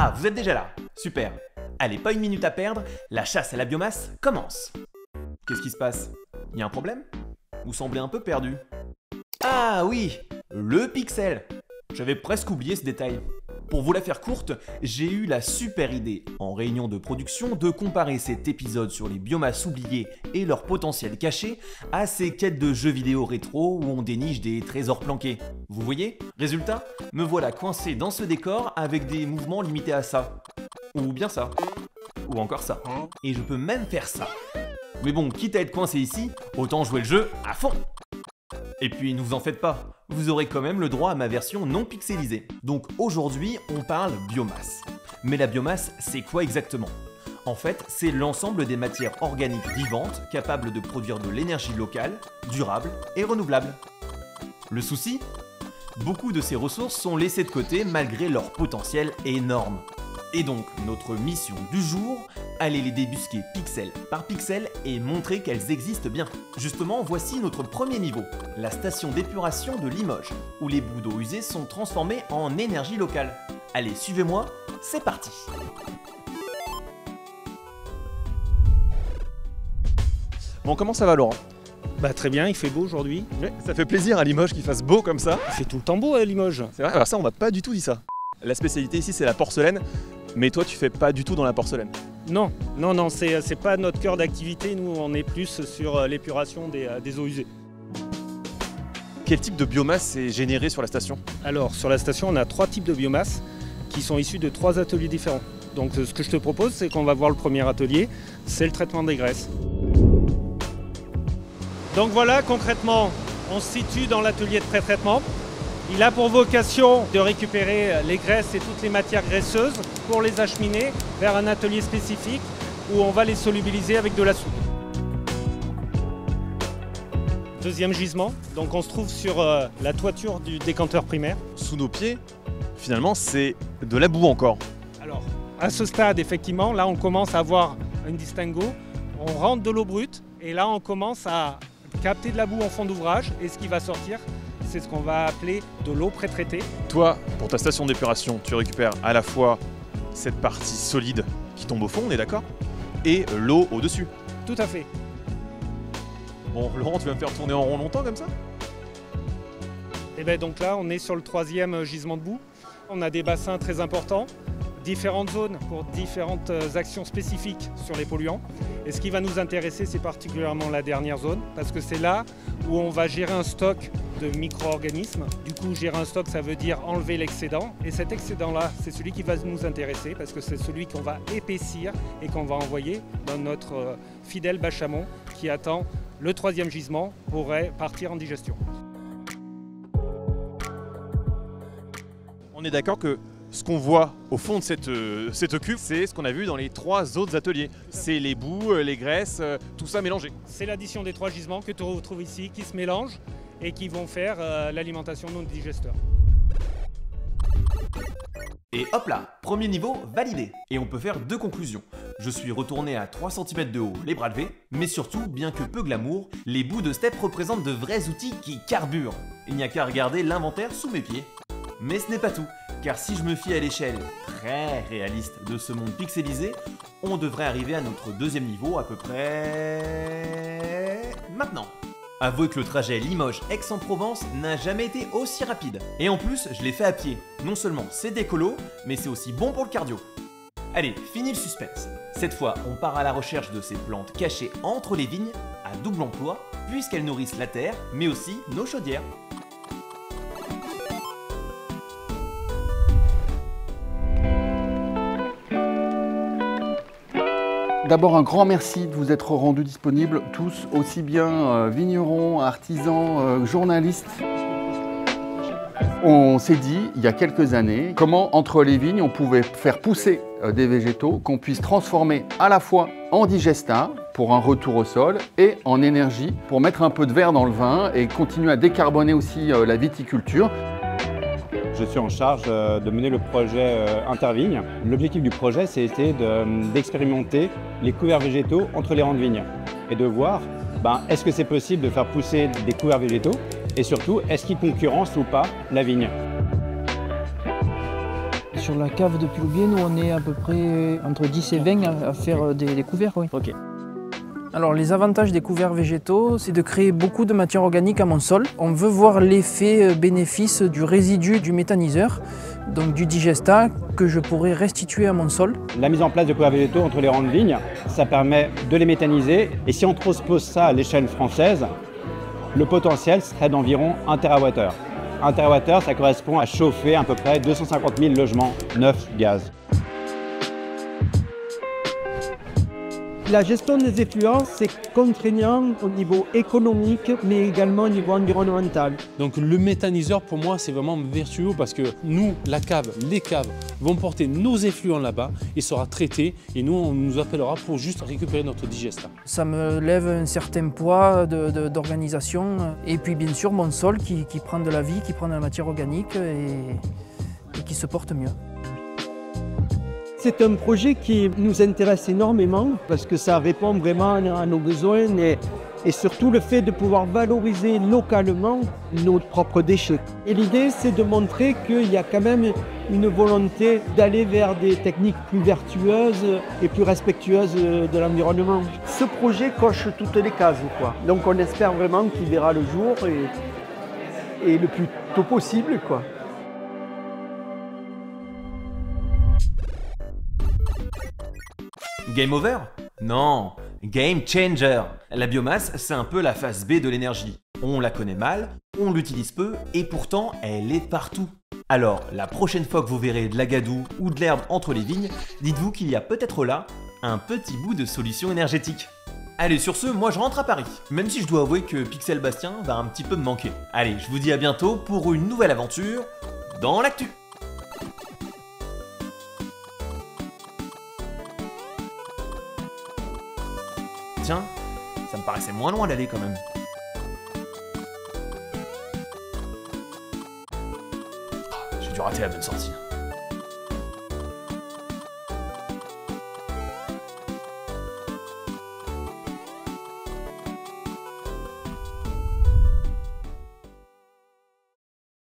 Ah, vous êtes déjà là. Super. Allez, pas une minute à perdre, la chasse à la biomasse commence. Qu'est-ce qui se passe? Il y a un problème? Vous semblez un peu perdu. Ah oui, le pixel. J'avais presque oublié ce détail. Pour vous la faire courte, j'ai eu la super idée, en réunion de production, de comparer cet épisode sur les biomasses oubliées et leur potentiel caché à ces quêtes de jeux vidéo rétro où on déniche des trésors planqués. Vous voyez? Résultat, me voilà coincé dans ce décor avec des mouvements limités à ça. Ou bien ça. Ou encore ça. Et je peux même faire ça. Mais bon, quitte à être coincé ici, autant jouer le jeu à fond. Et puis ne vous en faites pas, vous aurez quand même le droit à ma version non pixelisée. Donc aujourd'hui, on parle biomasse. Mais la biomasse, c'est quoi exactement? En fait, c'est l'ensemble des matières organiques vivantes capables de produire de l'énergie locale, durable et renouvelable. Le souci? Beaucoup de ces ressources sont laissées de côté malgré leur potentiel énorme. Et donc, notre mission du jour, aller les débusquer pixel par pixel et montrer qu'elles existent bien. Justement, voici notre premier niveau, la station d'épuration de Limoges, où les bouts d'eau usée sont transformés en énergie locale. Allez, suivez-moi, c'est parti! Bon, comment ça va, Laurent? Bah très bien, il fait beau aujourd'hui. Ouais, ça fait plaisir à Limoges qu'il fasse beau comme ça. Il fait tout le temps beau à Limoges. C'est vrai, alors ça on m'a pas du tout dit ça. La spécialité ici c'est la porcelaine, mais toi tu fais pas du tout dans la porcelaine. Non, c'est pas notre cœur d'activité, nous on est plus sur l'épuration des eaux usées. Quel type de biomasse est généré sur la station? Alors sur la station on a 3 types de biomasse qui sont issus de 3 ateliers différents. Donc ce que je te propose c'est qu'on va voir le premier atelier, c'est le traitement des graisses. Donc voilà, concrètement, on se situe dans l'atelier de pré-traitement. Il a pour vocation de récupérer les graisses et toutes les matières graisseuses pour les acheminer vers un atelier spécifique où on va les solubiliser avec de la soude. Deuxième gisement, donc on se trouve sur la toiture du décanteur primaire. Sous nos pieds, finalement c'est de la boue encore. Alors, à ce stade, effectivement, là on commence à avoir un distinguo. On rentre de l'eau brute et là on commence à capter de la boue en fond d'ouvrage et ce qui va sortir, c'est ce qu'on va appeler de l'eau pré-traitée. Toi, pour ta station d'épuration, tu récupères à la fois cette partie solide qui tombe au fond, on est d'accord, et l'eau au-dessus. Tout à fait. Bon, Laurent, tu vas me faire tourner en rond longtemps comme ça? Et bien donc là, on est sur le 3e gisement de boue. On a des bassins très importants, différentes zones pour différentes actions spécifiques sur les polluants. Et ce qui va nous intéresser, c'est particulièrement la dernière zone, parce que c'est là où on va gérer un stock de micro-organismes. Du coup, gérer un stock, ça veut dire enlever l'excédent. Et cet excédent-là, c'est celui qui va nous intéresser, parce que c'est celui qu'on va épaissir et qu'on va envoyer dans notre fidèle bache à mont qui attend le 3e gisement pour partir en digestion. On est d'accord que ce qu'on voit au fond de cette cuve, c'est ce qu'on a vu dans les 3 autres ateliers. C'est les boues, les graisses, tout ça mélangé. C'est l'addition des 3 gisements que tu retrouves ici qui se mélangent et qui vont faire l'alimentation de nos digesteurs. Et hop là, premier niveau validé. Et on peut faire 2 conclusions. Je suis retourné à 3 cm de haut, les bras levés, mais surtout, bien que peu glamour, les bouts de steppe représentent de vrais outils qui carburent. Il n'y a qu'à regarder l'inventaire sous mes pieds. Mais ce n'est pas tout, car si je me fie à l'échelle très réaliste de ce monde pixelisé, on devrait arriver à notre 2e niveau à peu près... maintenant. Avouez que le trajet Limoges-Aix-en-Provence n'a jamais été aussi rapide. Et en plus, je l'ai fait à pied. Non seulement c'est décolo, mais c'est aussi bon pour le cardio. Allez, fini le suspense. Cette fois, on part à la recherche de ces plantes cachées entre les vignes, à double emploi, puisqu'elles nourrissent la terre, mais aussi nos chaudières. D'abord un grand merci de vous être rendus disponibles tous, aussi bien vignerons, artisans, journalistes. On s'est dit, il y a quelques années, comment entre les vignes on pouvait faire pousser des végétaux qu'on puisse transformer à la fois en digestat pour un retour au sol et en énergie pour mettre un peu de verre dans le vin et continuer à décarboner aussi la viticulture. Je suis en charge de mener le projet Intervigne. L'objectif du projet, c'était d'expérimenter les couverts végétaux entre les rangs de vignes et de voir est-ce que c'est possible de faire pousser des couverts végétaux et surtout, est-ce qu'ils concurrencent ou pas la vigne. Sur la cave de Plouguier, nous on est à peu près entre 10 et 20 à faire des couverts. Oui. Ok. Alors les avantages des couverts végétaux, c'est de créer beaucoup de matière organique à mon sol. On veut voir l'effet bénéfice du résidu du méthaniseur, donc du digestat, que je pourrais restituer à mon sol. La mise en place de couverts végétaux entre les rangs de vignes, ça permet de les méthaniser. Et si on transpose ça à l'échelle française, le potentiel serait d'environ 1 TWh. 1 TWh, ça correspond à chauffer à peu près 250 000 logements neufs gaz. La gestion des effluents, c'est contraignant au niveau économique, mais également au niveau environnemental. Donc le méthaniseur, pour moi, c'est vraiment vertueux parce que nous, la cave, les caves vont porter nos effluents là-bas, il sera traité et nous, on nous appellera pour juste récupérer notre digestat. Ça me lève un certain poids d'organisation et puis bien sûr mon sol qui prend de la vie, qui prend de la matière organique et qui se porte mieux. C'est un projet qui nous intéresse énormément parce que ça répond vraiment à nos besoins et surtout le fait de pouvoir valoriser localement nos propres déchets. Et l'idée, c'est de montrer qu'il y a quand même une volonté d'aller vers des techniques plus vertueuses et plus respectueuses de l'environnement. Ce projet coche toutes les cases, quoi. Donc on espère vraiment qu'il verra le jour et le plus tôt possible, quoi. Game over? Non, game changer. La biomasse, c'est un peu la phase B de l'énergie. On la connaît mal, on l'utilise peu, et pourtant elle est partout. Alors, la prochaine fois que vous verrez de la gadoue ou de l'herbe entre les vignes, dites-vous qu'il y a peut-être là un petit bout de solution énergétique. Allez, sur ce, moi je rentre à Paris, même si je dois avouer que Pixel Bastien va un petit peu me manquer. Allez, je vous dis à bientôt pour une nouvelle aventure dans l'actu. Tiens, ça me paraissait moins loin d'aller quand même. J'ai dû rater la bonne sortie.